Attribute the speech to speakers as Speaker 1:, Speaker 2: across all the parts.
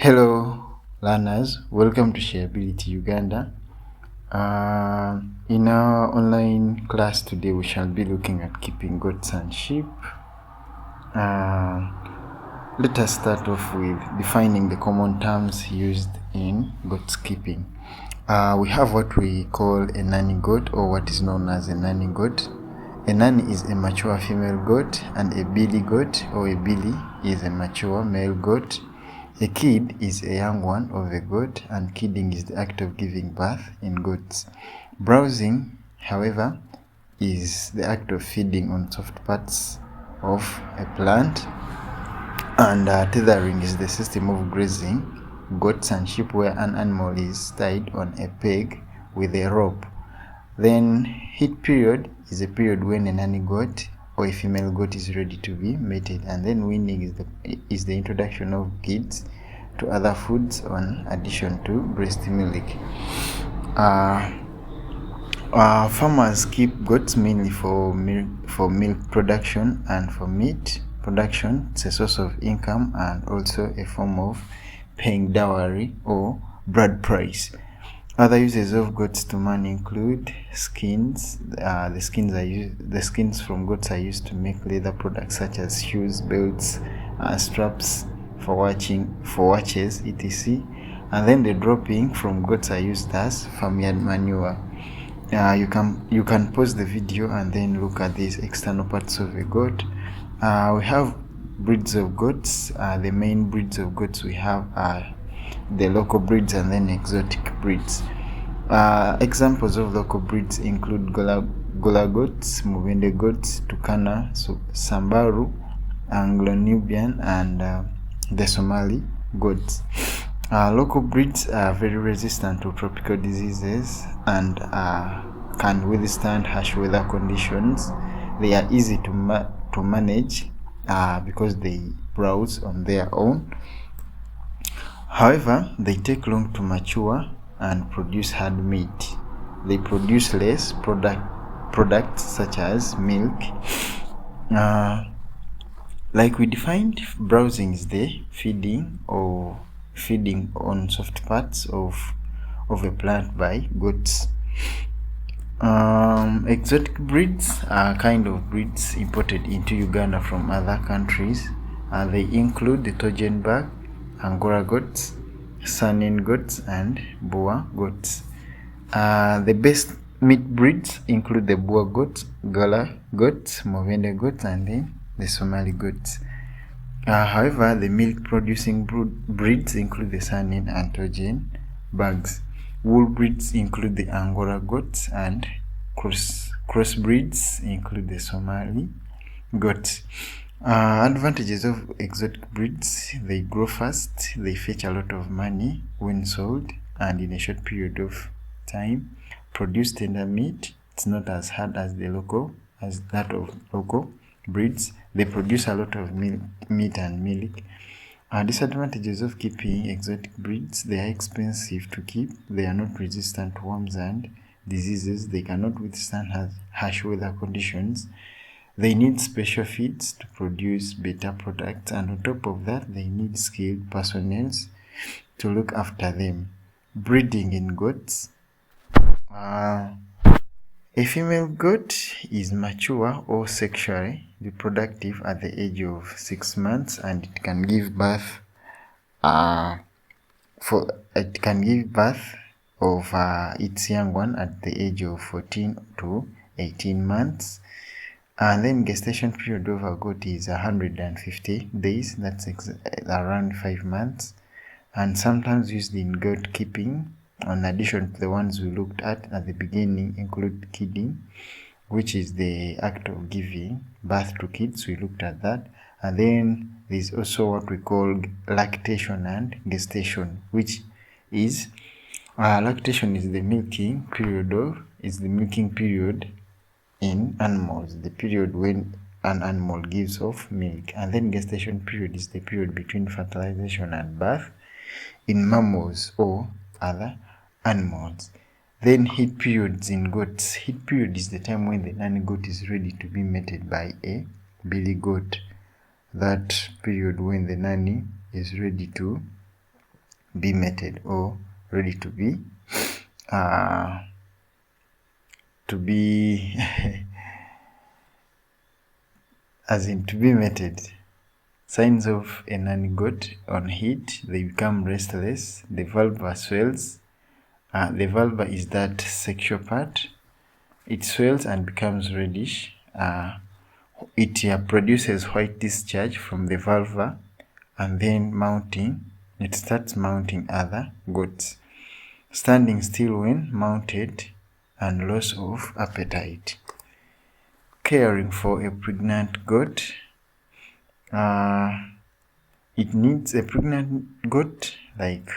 Speaker 1: Hello learners, welcome to Shareability Uganda. In our online class today we shall be looking at keeping goats and sheep. Let us start off with defining the common terms used in goat keeping. We have what we call a nanny goat, or what is known as a nanny goat. A nanny is a mature female goat, and a billy goat or a billy is a mature male goat. A kid is a young one of a goat, and kidding is the act of giving birth in goats. Browsing, however, is the act of feeding on soft parts of a plant, and tethering is the system of grazing goats and sheep where an animal is tied on a peg with a rope. Then heat period is a period when a nanny goat or a female goat is ready to be mated, and then weaning is the introduction of kids to other foods on addition to breast milk. Farmers keep goats mainly for milk production and for meat production. It's a source of income and also a form of paying dowry or bride price. Other uses of goats to man include skins. The skins from goats are used to make leather products such as shoes, belts, straps for watches, etc. And then the dropping from goats are used as farmyard manure. You can pause the video and then look at these external parts of a goat. We have breeds of goats. The main breeds of goats we have are the local breeds and then exotic breeds. Examples of local breeds include Gola goats, Mubende goats, Turkana, Sambaru, Anglo-Nubian, and the Somali goats. Local breeds are very resistant to tropical diseases and can withstand harsh weather conditions. They are easy to manage because they browse on their own. However, they take long to mature and produce hard meat. They produce less products such as milk. Like we defined, browsing is the feeding on soft parts of a plant by goats. Exotic breeds are kind of breeds imported into Uganda from other countries. They include the Tojenberg, Angora goats, Saanen goats, and Boer goats. The best meat breeds include the Boer goats, Gola goats, Movende goats, and then the Somali goats. However, the milk-producing breeds include the Saanen and Tojenbergs. Wool breeds include the Angora goats, and crossbreeds include the Somali goats. Advantages of exotic breeds: they grow fast, they fetch a lot of money when sold, and in a short period of time produce tender meat. It's not as hard as that of local breeds. They produce a lot of meat and milk. Disadvantages of keeping exotic breeds: they are expensive to keep, they are not resistant to worms and diseases, they cannot withstand harsh weather conditions, they need special feeds to produce better products, and on top of that they need skilled personnel to look after them. Breeding in goats: a female goat is mature or sexually reproductive at the age of 6 months, and it can give birth of its young one at the age of 14 to 18 months. And then gestation period of a goat is 150 days, that's around 5 months, and sometimes used in goat keeping, in addition to the ones we looked at the beginning, include kidding, which is the act of giving birth to kids. We looked at that. And then there's also what we call lactation and gestation, which is lactation is the milking period in animals, the period when an animal gives off milk. And then gestation period is the period between fertilization and birth in mammals or other animals. Then heat periods in goats. Heat period is the time when the nanny goat is ready to be mated by a billy goat. That period when the nanny is ready to be mated or ready to be as in to be mated. Signs of a nanny goat: on heat, they become restless, the vulva swells. The vulva is that sexual part. It swells and becomes reddish. It produces white discharge from the vulva, and then it starts mounting other goats. Standing still when mounted, and loss of appetite. Caring for a pregnant goat. It needs a pregnant goat, like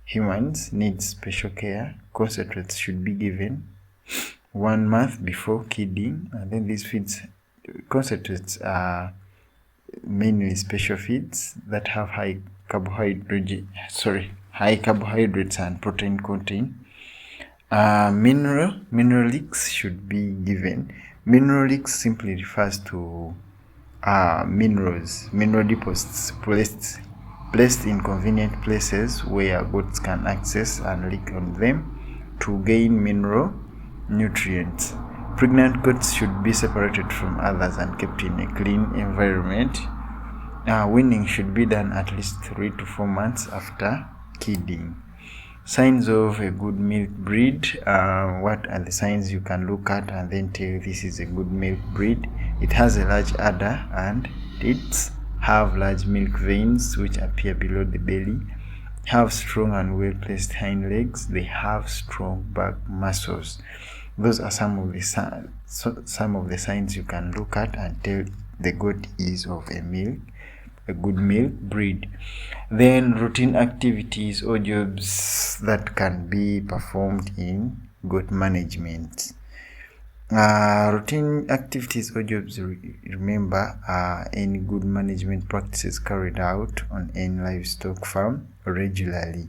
Speaker 1: humans, needs special care. Concentrates should be given 1 month before kidding, and then these feeds, concentrates are mainly special feeds that have high carbohydrates and protein content. Mineralics should be given. Mineralics simply refers to mineral deposits placed in convenient places where goats can access and lick on them to gain mineral nutrients. Pregnant goats should be separated from others and kept in a clean environment. Weaning should be done at least 3 to 4 months after kidding. Signs of a good milk breed. What are the signs you can look at and then tell this is a good milk breed? It has a large udder and tits, have large milk veins which appear below the belly, have strong and well-placed hind legs, they have strong back muscles. Those are some of the signs you can look at and tell the goat is of a good milk breed. Then routine activities or jobs that can be performed in goat management. Routine activities or jobs, remember, are any good management practices carried out on any livestock farm regularly.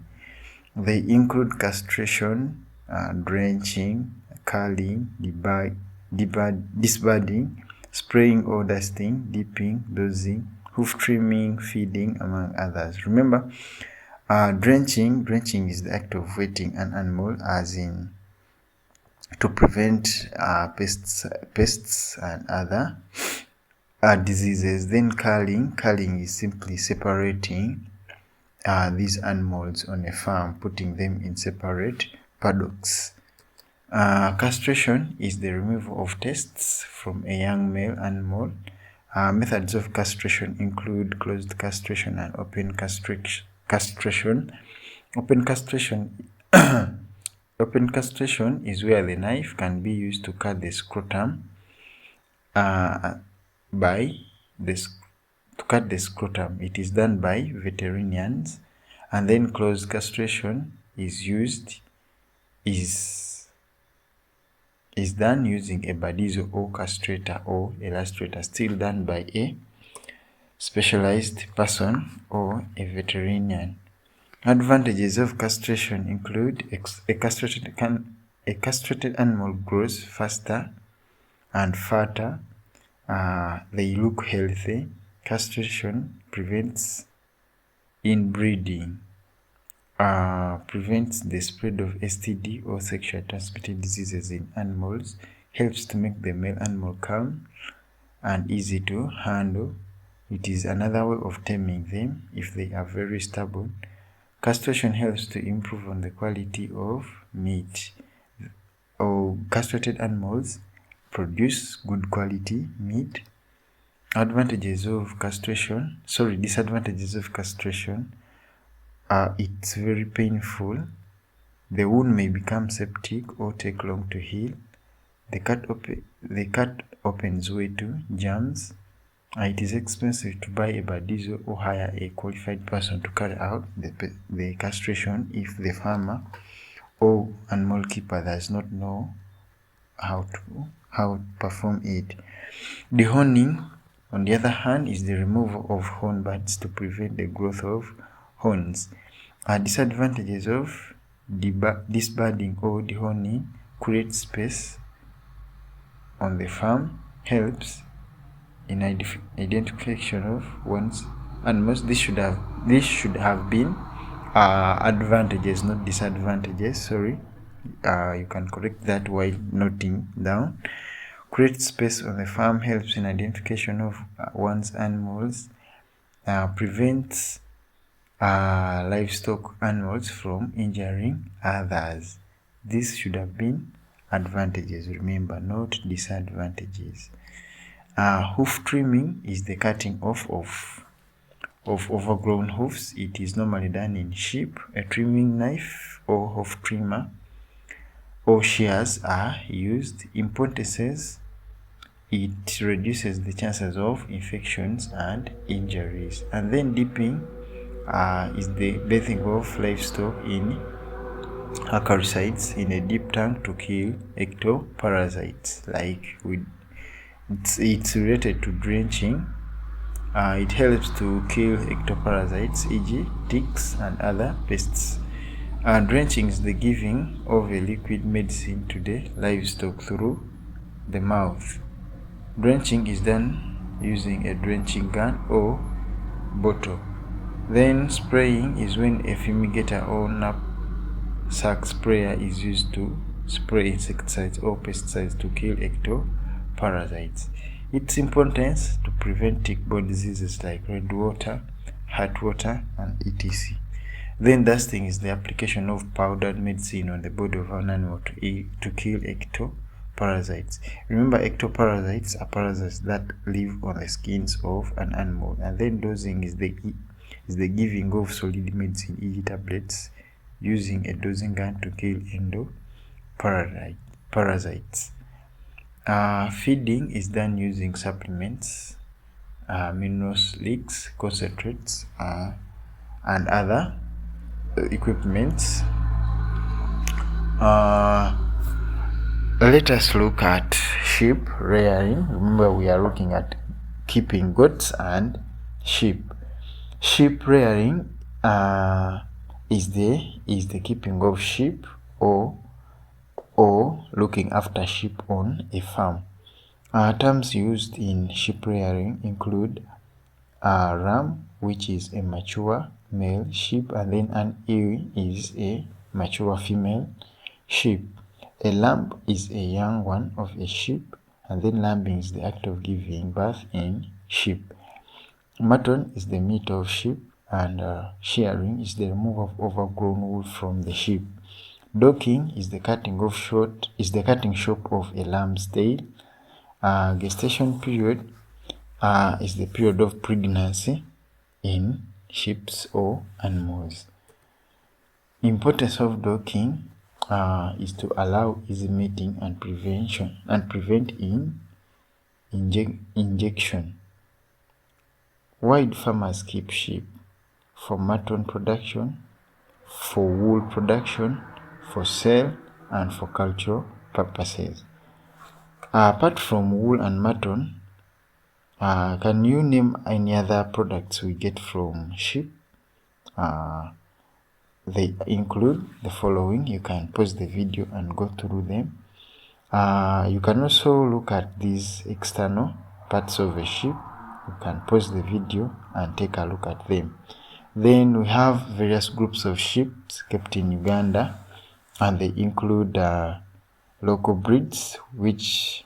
Speaker 1: They include castration, drenching, culling, disbudding, spraying or dusting, dipping, dosing, hoof trimming, feeding, among others. Remember, drenching is the act of wetting an animal, as in to prevent pests and other diseases. Then culling is simply separating these animals on a farm, putting them in separate paddocks. Castration is the removal of tests from a young male animal. Methods of castration include closed castration and open castration. Open castration is where the knife can be used to cut the scrotum It is done by veterinarians. And then closed castration is done using a badizo or castrator or illustrator, still done by a specialized person or a veterinarian. Advantages of castration include a castrated animal grows faster and fatter. They look healthy. Castration prevents inbreeding, prevents the spread of STD or sexually transmitted diseases in animals, helps to make the male animal calm and easy to handle. It is another way of taming them if they are very stubborn. Castration helps to improve on the quality of meat. Castrated animals produce good quality meat. Disadvantages of castration. It's very painful. The wound may become septic or take long to heal. The cut opens way to germs. It is expensive to buy a badizo or hire a qualified person to carry out the castration if the farmer or animal keeper does not know how to perform it. Dehorning, on the other hand, is the removal of horn buds to prevent the growth of horns. Disadvantages of disbudding or dehorning: creates space on the farm, helps in identification of one's animals. This should have been advantages, not disadvantages. Sorry, you can correct that while noting down. Create space on the farm helps in identification of one's animals, prevents livestock animals from injuring others. This should have been advantages, remember, not disadvantages. Hoof trimming is the cutting off of overgrown hoofs. It is normally done in sheep. A trimming knife or hoof trimmer or shears are used. Importances: it reduces the chances of infections and injuries. And then dipping is the bathing of livestock in acaricides in a deep tank to kill ectoparasites. It's related to drenching. It helps to kill ectoparasites, e.g. ticks and other pests. Drenching is the giving of a liquid medicine to the livestock through the mouth. Drenching is done using a drenching gun or bottle. Then spraying is when a fumigator or knapsack sprayer is used to spray insecticides or pesticides to kill ectoparasites. Its importance: to prevent tick-borne diseases like red water, heart water, and etc. Then dusting is the application of powdered medicine on the body of an animal to kill ectoparasites. Remember, ectoparasites are parasites that live on the skins of an animal. And then dosing is the giving of solid medicine, e.g. tablets, using a dosing gun to kill endoparasites. Feeding is done using supplements, minerals, leaks, concentrates, and other equipments. Let us look at sheep rearing. Remember, we are looking at keeping goats and sheep. Sheep rearing is the keeping of sheep or looking after sheep on a farm. Terms used in sheep rearing include a ram, which is a mature male sheep, and then an ewe is a mature female sheep. A lamb is a young one of a sheep, and then lambing is the act of giving birth in sheep. Mutton is the meat of sheep, and shearing is the removal of overgrown wool from the sheep. Docking is the cutting short of a lamb's tail. Gestation period is the period of pregnancy in sheep or animals. Importance of docking is to allow easy mating and prevent injection. Why do farmers keep sheep? For mutton production, for wool production, for sale, and for cultural purposes. Apart from wool and mutton, can you name any other products we get from sheep? They include the following. You can pause the video and go through them. You can also look at these external parts of a sheep. You can pause the video and take a look at them. Then we have various groups of sheep kept in Uganda, and they include local breeds, which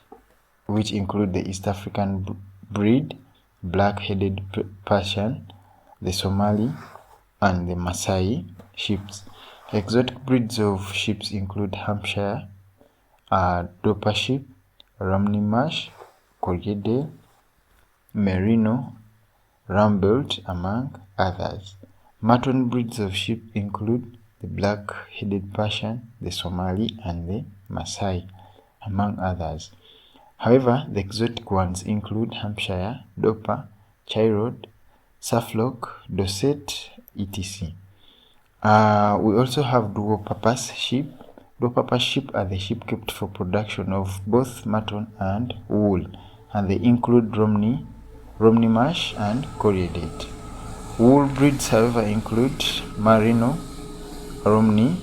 Speaker 1: include the East African breed, black-headed Persian, the Somali, and the Maasai sheep. Exotic breeds of sheep include Hampshire, Dorper sheep, Romney Marsh, Corriedale, Merino, Rambelt, among others. Mutton breeds of sheep include the black-headed Persian, the Somali, and the Maasai, among others. However, the exotic ones include Hampshire, Dorper, Chiron, Suffolk, Dorset, etc. We also have dual-purpose sheep. Dual-purpose sheep are the sheep kept for production of both mutton and wool, and they include Romney Marsh, and Corriedale. Wool breeds, however, include Merino, Romney,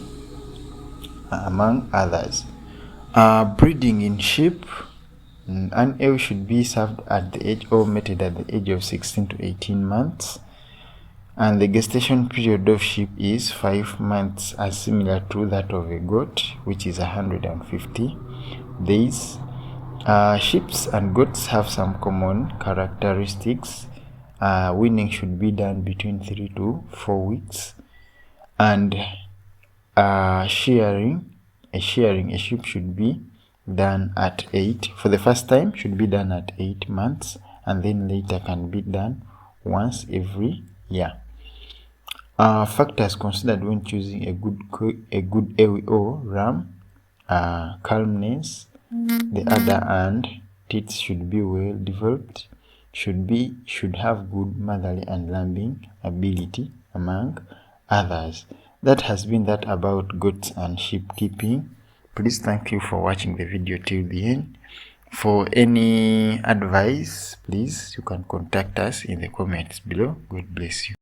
Speaker 1: among others. Breeding in sheep. An ewe should be served at the age or mated at the age of 16 to 18 months. And the gestation period of sheep is 5 months, as similar to that of a goat, which is 150 days. Sheep and goats have some common characteristics. Weaning should be done between 3 to 4 weeks, and shearing a sheep should be done at 8. For the first time, should be done at 8 months, and then later can be done once every year. Factors considered when choosing a good AO ram: calmness, the udder and teeth should be well developed, should have good motherly and lambing ability, among others. That has been that about goats and sheep keeping. Please, thank you for watching the video till the end. For any advice, please, you can contact us in the comments below. God bless you.